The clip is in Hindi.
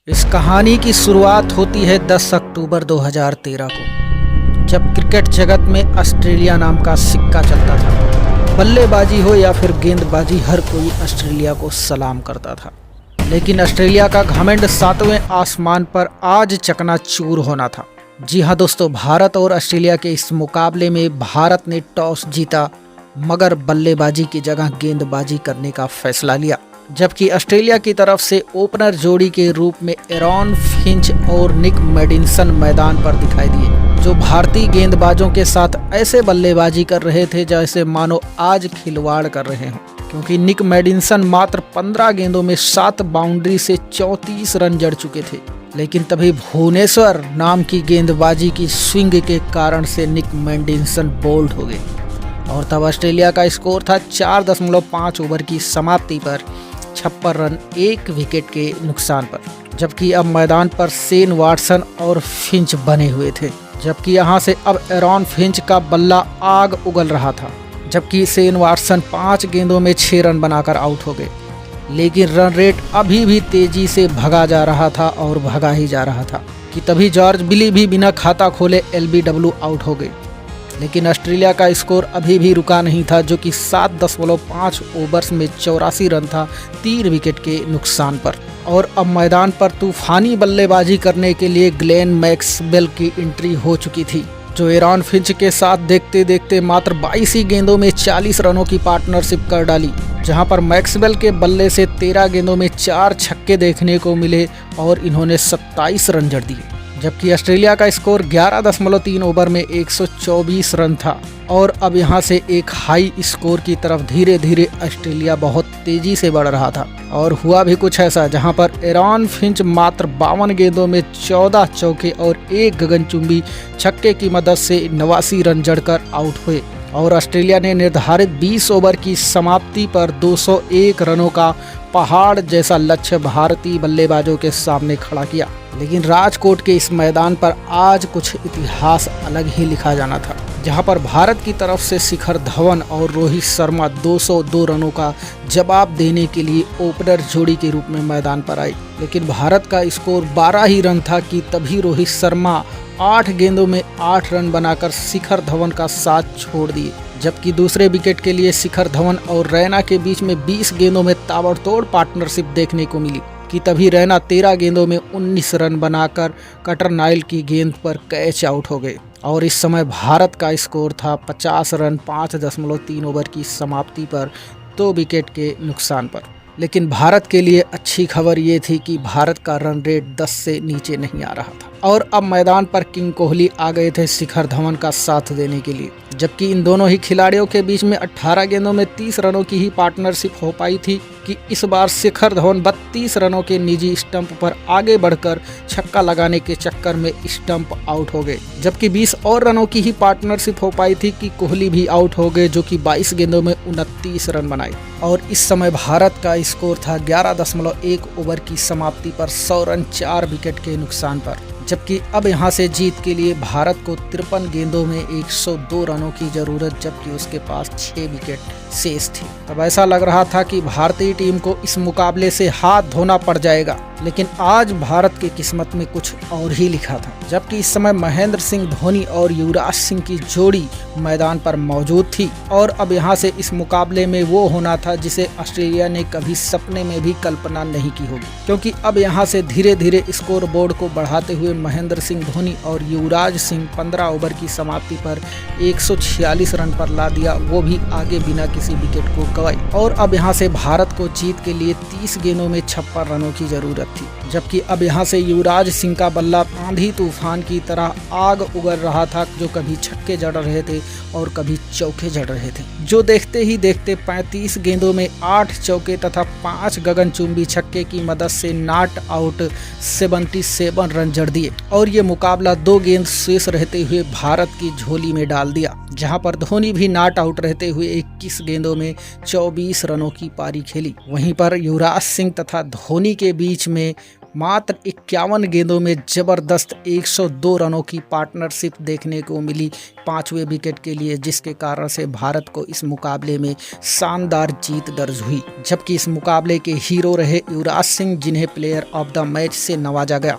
इस कहानी की शुरुआत होती है 10 अक्टूबर 2013 को, जब क्रिकेट जगत में ऑस्ट्रेलिया नाम का सिक्का चलता था। बल्लेबाजी हो या फिर गेंदबाजी, हर कोई ऑस्ट्रेलिया को सलाम करता था। लेकिन ऑस्ट्रेलिया का घमंड सातवें आसमान पर आज चकनाचूर होना था। जी हाँ दोस्तों, भारत और ऑस्ट्रेलिया के इस मुकाबले में भारत ने टॉस जीता, मगर बल्लेबाजी की जगह गेंदबाजी करने का फैसला लिया। जबकि ऑस्ट्रेलिया की तरफ से ओपनर जोड़ी के रूप में एरॉन फिंच और निक मेडिसन मैदान पर दिखाई दिए, जो भारतीय गेंदबाजों के साथ ऐसे बल्लेबाजी कर रहे थे जैसे मानो आज खिलवाड़ कर रहे हों। क्योंकि निक मेडिसन मात्र 15 गेंदों में 7 बाउंड्री से 34 रन जड़ चुके थे। लेकिन तभी भुवनेश्वर नाम की गेंदबाजी की स्विंग के कारण से निक मेडिसन बोल्ड हो गए और तब ऑस्ट्रेलिया का स्कोर था 4.5 ओवर की समाप्ति पर 56 रन 1 विकेट के नुकसान पर। जबकि अब मैदान पर शेन वाटसन और फिंच बने हुए थे। जबकि यहां से अब एरॉन फिंच का बल्ला आग उगल रहा था। जबकि शेन वाटसन 5 गेंदों में 6 रन बनाकर आउट हो गए। लेकिन रन रेट अभी भी तेजी से भगा जा रहा था और भगा ही जा रहा था कि तभी जॉर्ज बिली भी बिना खाता खोले LBW आउट हो गए। लेकिन ऑस्ट्रेलिया का स्कोर अभी भी रुका नहीं था, जो कि 7.5 ओवर्स में 84 रन था 3 विकेट के नुकसान पर। और अब मैदान पर तूफानी बल्लेबाजी करने के लिए ग्लेन मैक्सवेल की एंट्री हो चुकी थी, जो एरॉन फिंच के साथ देखते देखते मात्र 22 ही गेंदों में 40 रनों की पार्टनरशिप कर डाली। जहां पर मैक्सवेल के बल्ले से 13 गेंदों में 4 छक्के देखने को मिले और इन्होंने 27 रन जड़ दिए। जबकि ऑस्ट्रेलिया का स्कोर 11.3 ओवर में 124 रन था। और अब यहां से एक हाई स्कोर की तरफ धीरे धीरे ऑस्ट्रेलिया बहुत तेजी से बढ़ रहा था। और हुआ भी कुछ ऐसा, जहां पर एरॉन फिंच मात्र 52 गेंदों में 14 चौके और 1 गगनचुंबी छक्के की मदद से 89 रन जड़कर आउट हुए। और ऑस्ट्रेलिया ने निर्धारित 20 ओवर की समाप्ति पर 201 रनों का पहाड़ जैसा लक्ष्य भारतीय बल्लेबाजों के सामने खड़ा किया। लेकिन राजकोट के इस मैदान पर आज कुछ इतिहास अलग ही लिखा जाना था, जहां पर भारत की तरफ से शिखर धवन और रोहित शर्मा 202 रनों का जवाब देने के लिए ओपनर जोड़ी के रूप में मैदान पर आए। लेकिन भारत का स्कोर 12 ही रन था कि तभी रोहित शर्मा 8 गेंदों में 8 रन बनाकर शिखर धवन का साथ छोड़ दिए। जबकि दूसरे विकेट के लिए शिखर धवन और रैना के बीच में 20 गेंदों में ताबड़तोड़ पार्टनरशिप देखने को मिली कि तभी रैना 13 गेंदों में 19 रन बनाकर कटर नाइल की गेंद पर कैच आउट हो गए। और इस समय भारत का स्कोर था 50 रन 5.3 ओवर की समाप्ति पर 2 विकेट के नुकसान पर। लेकिन भारत के लिए अच्छी खबर ये थी कि भारत का रन रेट 10 से नीचे नहीं आ रहा था। और अब मैदान पर किंग कोहली आ गए थे शिखर धवन का साथ देने के लिए। जबकि इन दोनों ही खिलाड़ियों के बीच में 18 गेंदों में 30 रनों की ही पार्टनरशिप हो पाई थी कि इस बार शिखर धवन 32 रनों के निजी स्टंप पर आगे बढ़कर छक्का लगाने के चक्कर में स्टंप आउट हो गए। जबकि 20 और रनों की ही पार्टनरशिप हो पाई थी कि कोहली भी आउट हो गए, जो कि 22 गेंदों में 29 रन बनाए। और इस समय भारत का स्कोर था 11.1 ओवर की समाप्ति पर 100 रन 4 विकेट के नुकसान पर। जबकि अब यहां से जीत के लिए भारत को 53 गेंदों में 102 रनों की जरूरत, जबकि उसके पास 6 विकेट शेष थी। तब ऐसा लग रहा था कि भारतीय टीम को इस मुकाबले से हाथ धोना पड़ जाएगा। लेकिन आज भारत की किस्मत में कुछ और ही लिखा था। जबकि इस समय महेंद्र सिंह धोनी और युवराज सिंह की जोड़ी मैदान पर मौजूद थी। और अब यहां से इस मुकाबले में वो होना था जिसे ऑस्ट्रेलिया ने कभी सपने में भी कल्पना नहीं की होगी। क्योंकि अब यहां से धीरे धीरे स्कोर बोर्ड को बढ़ाते हुए महेंद्र सिंह धोनी और युवराज सिंह 15 ओवर की समाप्ति पर 146 रन पर ला दिया, वो भी आगे बिना किसी विकेट को गंवाए। और अब यहां से भारत को जीत के लिए 30 गेंदों में 56 रनों की जरूरत थी। जबकि अब यहां से युवराज सिंह का बल्ला आंधी तूफान की तरह आग उगल रहा था, जो कभी छक्के जड़ रहे थे और कभी चौके जड़ रहे थे, जो देखते ही देखते 35 गेंदों में 8 चौके तथा 5 गगनचुंबी छक्के की मदद से नॉट आउट 77 रन जड़ दिए। और ये मुकाबला 2 गेंद शेष रहते हुए भारत की झोली में डाल दिया, जहां पर धोनी भी नॉट आउट रहते हुए 21 गेंदों में 24 रनों की पारी खेली। वहीं पर युवराज सिंह तथा धोनी के बीच में मात्र 51 गेंदों में जबरदस्त 102 रनों की पार्टनरशिप देखने को मिली 5वें विकेट के लिए, जिसके कारण से भारत को इस मुकाबले में शानदार जीत दर्ज हुई। जबकि इस मुकाबले के हीरो रहे युवराज सिंह, जिन्हें प्लेयर ऑफ द मैच से नवाजा गया।